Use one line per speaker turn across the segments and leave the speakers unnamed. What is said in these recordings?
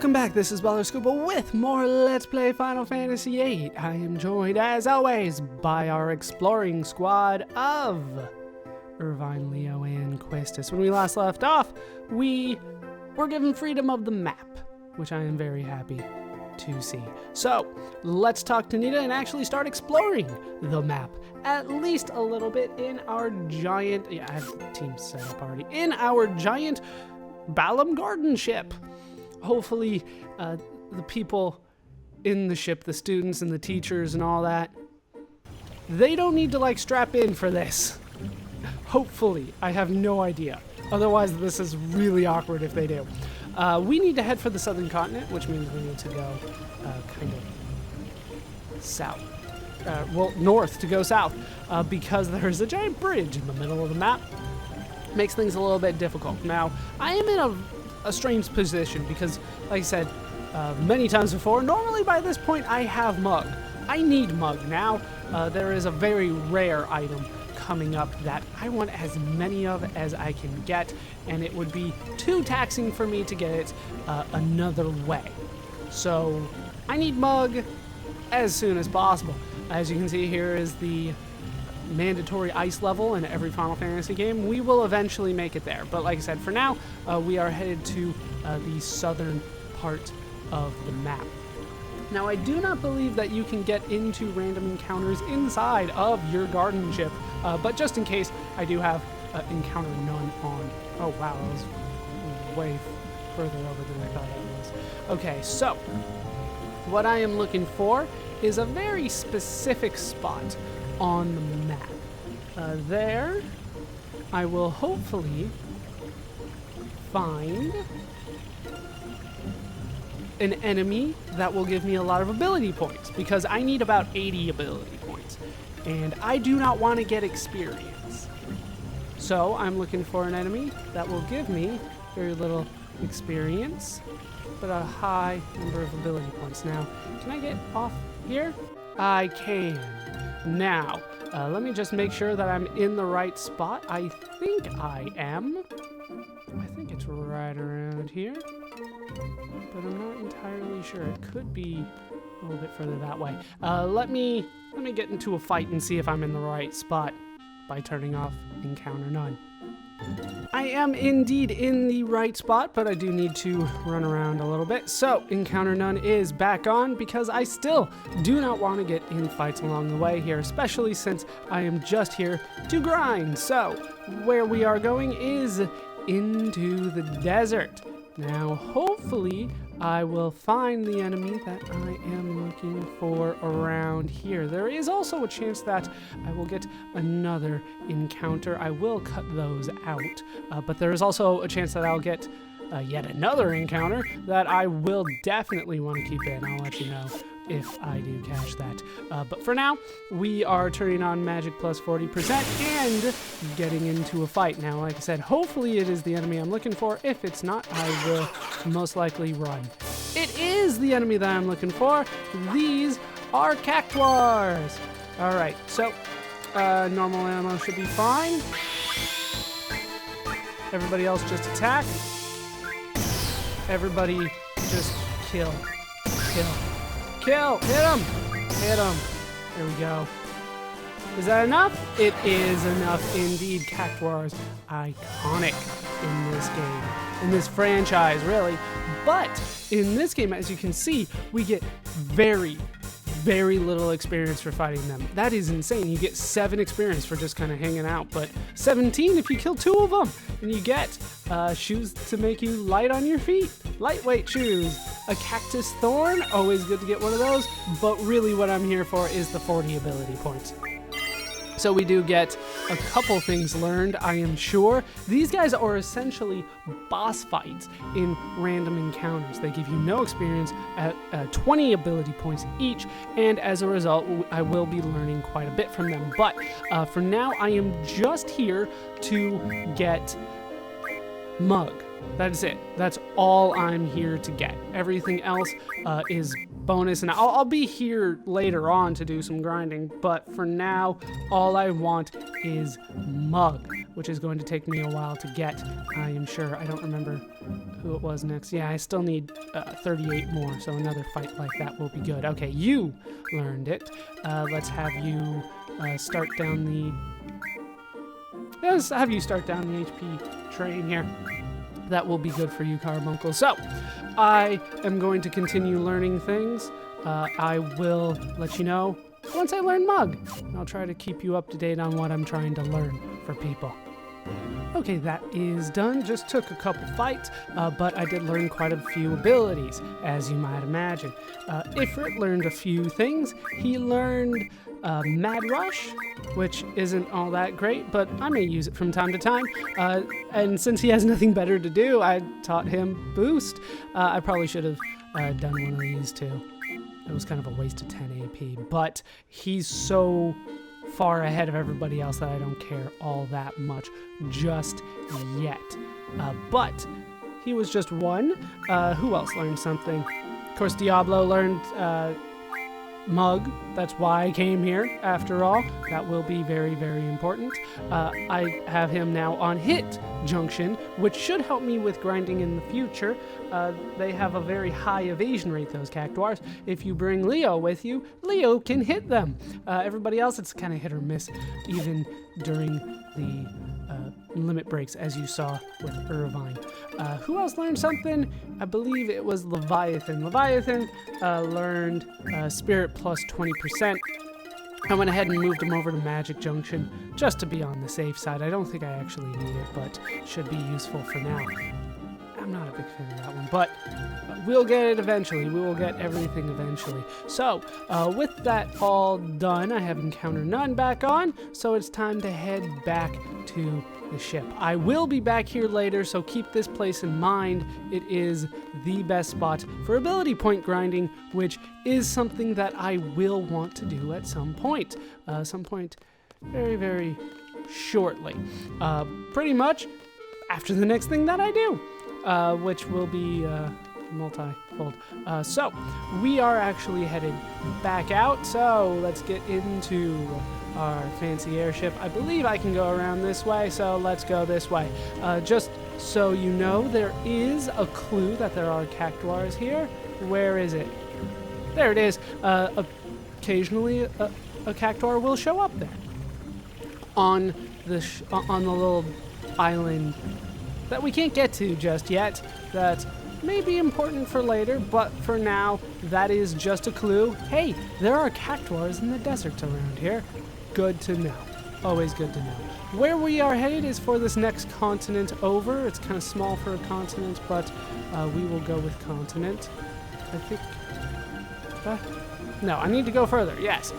welcome back. This is Baller Scuba with more Let's Play Final Fantasy VIII. I am joined, as always, by our exploring squad of Irvine, Leo, and Questus. When we last left off, we were given freedom of the map, which I am very happy to see. So, let's talk to Nita and actually start exploring the map, at least a little bit in our giant, I have the team set up already, in our giant Balam Garden ship. Hopefully, the people in the ship, the students and the teachers and all that, they don't need to like strap in for this. Hopefully, I have no idea. Otherwise, this is really awkward if they do. We need to head for the southern continent, which means we need to go kind of south. Well, north to go south, because there's a giant bridge in the middle of the map. Makes things a little bit difficult. Now, I am in a strange position because, like I said many times before, normally by this point I have Mug. I need Mug now. There is a very rare item coming up that I want as many of as I can get, and it would be too taxing for me to get it another way. So I need Mug as soon as possible. As you can see, here is the mandatory ice level in every Final Fantasy game. We will eventually make it there, but like I said, for now we are headed to the southern part of the map. Now, I do not believe that you can get into random encounters inside of your garden ship, but just in case, I do have encounter none on. Oh wow, I was way further over than I thought I was. Okay, so what I am looking for is a very specific spot on the map. There, I will hopefully find an enemy that will give me a lot of ability points, because I need about 80 ability points, and I do not want to get experience. So I'm looking for an enemy that will give me very little experience, but a high number of ability points. Now, can I get off here? I can. Now, let me just make sure that I'm in the right spot. I think I am. I think it's right around here, but I'm not entirely sure. It could be a little bit further that way. Let me get into a fight and see if I'm in the right spot by turning off Encounter None. I am indeed in the right spot, but I do need to run around a little bit. So, Encounter None is back on, because I still do not want to get in fights along the way here, especially since I am just here to grind. So, where we are going is into the desert. Now, hopefully, I will find the enemy that I am looking for around here. There is also a chance that I will get another encounter. I will cut those out, but there is also a chance that I'll get yet another encounter that I will definitely want to keep in. I'll let you know if I do catch that. But for now, we are turning on magic plus 40% and getting into a fight. Now, like I said, hopefully it is the enemy I'm looking for. If it's not, I will most likely run. It is the enemy that I'm looking for. These are Cactuars. All right, so normal ammo should be fine. Everybody else just attack. Everybody just kill. Kill! Hit him! Hit him! There we go. Is that enough? It is enough indeed. Cactuars, iconic in this game. In this franchise, really. But in this game, as you can see, we get very little experience for fighting them. That is insane. You get 7 experience for just kind of hanging out, but 17 if you kill 2 of them. And you get shoes to make you light on your feet. Lightweight shoes. A cactus thorn, always good to get one of those, but really what I'm here for is the 40 ability points. So we do get a couple things learned, I am sure. These guys are essentially boss fights in random encounters. They give you no experience at 20 ability points each, and as a result, I will be learning quite a bit from them. But for now, I am just here to get Mug. That is it. That's all I'm here to get. Everything else is bonus, and I'll be here later on to do some grinding, but for now, all I want is Mug, which is going to take me a while to get, I am sure. I don't remember who it was next. Yeah, I still need 38 more, so another fight like that will be good. Okay, you learned it. Let's have you start down the... Let's have you start down the HP train here. That will be good for you, Carbuncle. So, I am going to continue learning things. I will let you know once I learn Mug. I'll try to keep you up to date on what I'm trying to learn for people. Okay, that is done. Just took a couple fights, but I did learn quite a few abilities, as you might imagine. Ifrit learned a few things. He learned Mad Rush, which isn't all that great, but I may use it from time to time. And since he has nothing better to do, I taught him Boost. I probably should have done one of these too. It was kind of a waste of 10 AP, but he's so far ahead of everybody else that I don't care all that much just yet. But he was just one. Who else learned something? Of course, Diablo learned Mug. That's why I came here, after all. That will be very, very important. I have him now on Hit Junction, which should help me with grinding in the future. They have a very high evasion rate, those Cactuars. If you bring Leo with you, Leo can hit them. Everybody else, it's kind of hit or miss, even during the limit breaks, as you saw with Irvine. Who else learned something? I believe it was Leviathan. Leviathan learned Spirit plus 20%. I went ahead and moved him over to Magic Junction just to be on the safe side. I don't think I actually need it, but should be useful for now. I'm not a big fan of that one, but we'll get it eventually. We will get everything eventually. So, with that all done, I have Encounter None back on, so it's time to head back to the ship. I will be back here later, so keep this place in mind. It is the best spot for ability point grinding, which is something that I will want to do at some point. Very, very shortly. Pretty much after the next thing that I do. Which will be multi-fold. So, we are actually headed back out, so let's get into our fancy airship. I believe I can go around this way, so let's go this way. Just so you know, there is a clue that there are Cactuars here. Where is it? There it is. Occasionally, a Cactuar will show up there. On the little island that we can't get to just yet, that may be important for later, but for now, that is just a clue. Hey, there are Cactuars in the deserts around here. Good to know. Always good to know. Where we are headed is for this next continent over. It's kind of small for a continent, but we will go with continent. I think... no, I need to go further, yes.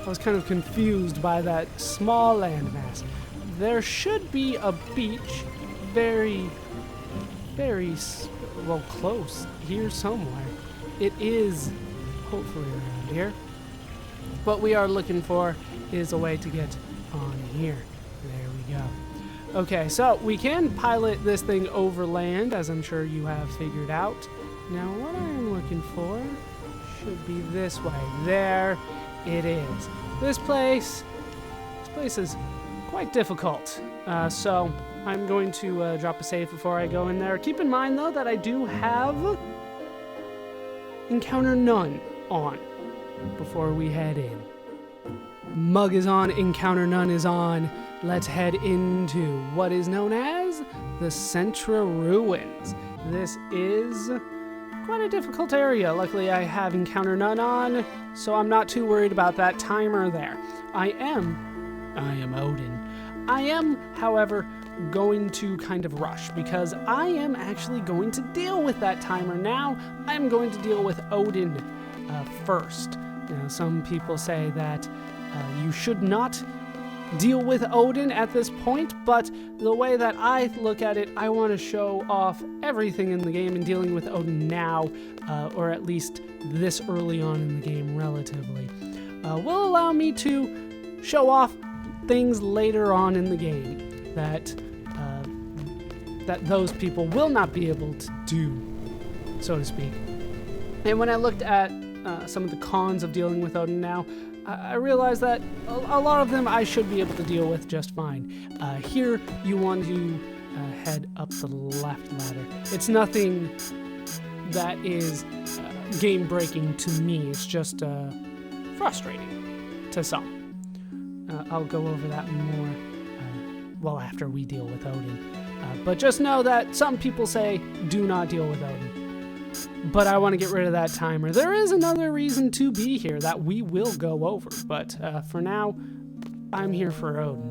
I was kind of confused by that small landmass. There should be a beach very, very, well, close here somewhere. It is hopefully around here. What we are looking for is a way to get on here. There we go. Okay, so we can pilot this thing over land, as I'm sure you have figured out. Now, what I'm looking for should be this way. There it is. This place is quite difficult. So I'm going to drop a save before I go in there. Keep in mind, though, that I do have Encounter None on before we head in. Mug is on, Encounter None is on. Let's head into what is known as the Centra Ruins. This is quite a difficult area. Luckily, I have Encounter None on, so I'm not too worried about that timer there. I am Odin. I am, however, going to kind of rush because I am actually going to deal with that timer now. I'm going to deal with Odin first. Now, some people say that you should not deal with Odin at this point, but the way that I look at it, I want to show off everything in the game, and dealing with Odin now, or at least this early on in the game relatively, will allow me to show off things later on in the game that that those people will not be able to do, so to speak. And when I looked at some of the cons of dealing with Odin now, I realized that a lot of them I should be able to deal with just fine. Here, you want to head up the left ladder. It's nothing that is game-breaking to me. It's just frustrating to some. I'll go over that more after we deal with Odin. But just know that some people say, do not deal with Odin. But I want to get rid of that timer. There is another reason to be here that we will go over, but for now, I'm here for Odin.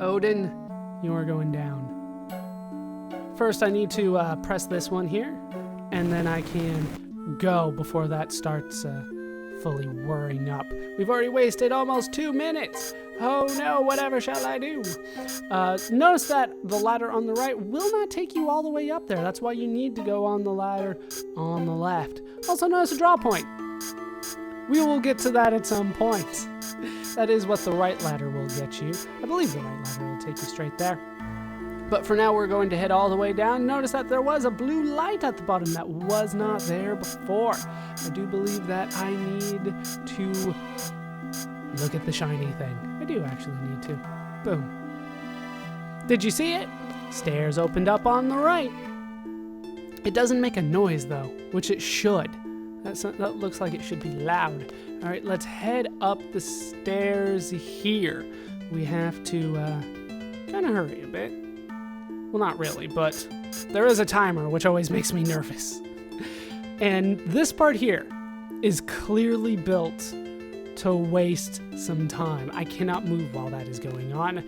Odin, you are going down. First, I need to press this one here, and then I can go before that starts fully whirring up. We've already wasted almost 2 minutes. Oh no, whatever shall I do? Notice that the ladder on the right will not take you all the way up there. That's why you need to go on the ladder on the left. Also notice a draw point. We will get to that at some point. That is what the right ladder will get you. I believe the right ladder will take you straight there. But for now, we're going to head all the way down. Notice that there was a blue light at the bottom that was not there before. I do believe that I need to look at the shiny thing. I do actually need to. Boom. Did you see it? Stairs opened up on the right. It doesn't make a noise though, which it should. That looks like it should be loud. All right, let's head up the stairs here. We have to kind of hurry a bit. Well, not really, but there is a timer, which always makes me nervous. And this part here is clearly built to waste some time. I cannot move while that is going on.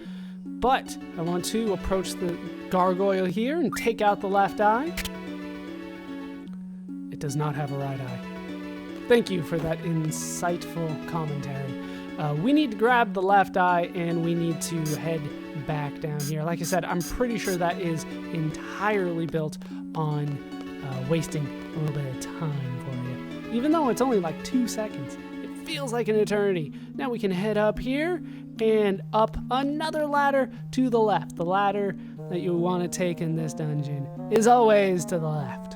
But I want to approach the gargoyle here and take out the left eye. It does not have a right eye. Thank you for that insightful commentary. We need to grab the left eye and we need to head back down here. Like I said, I'm pretty sure that is entirely built on wasting a little bit of time for you. Even though it's only like 2 seconds, it feels like an eternity. Now we can head up here and up another ladder to the left. The ladder that you want to take in this dungeon is always to the left.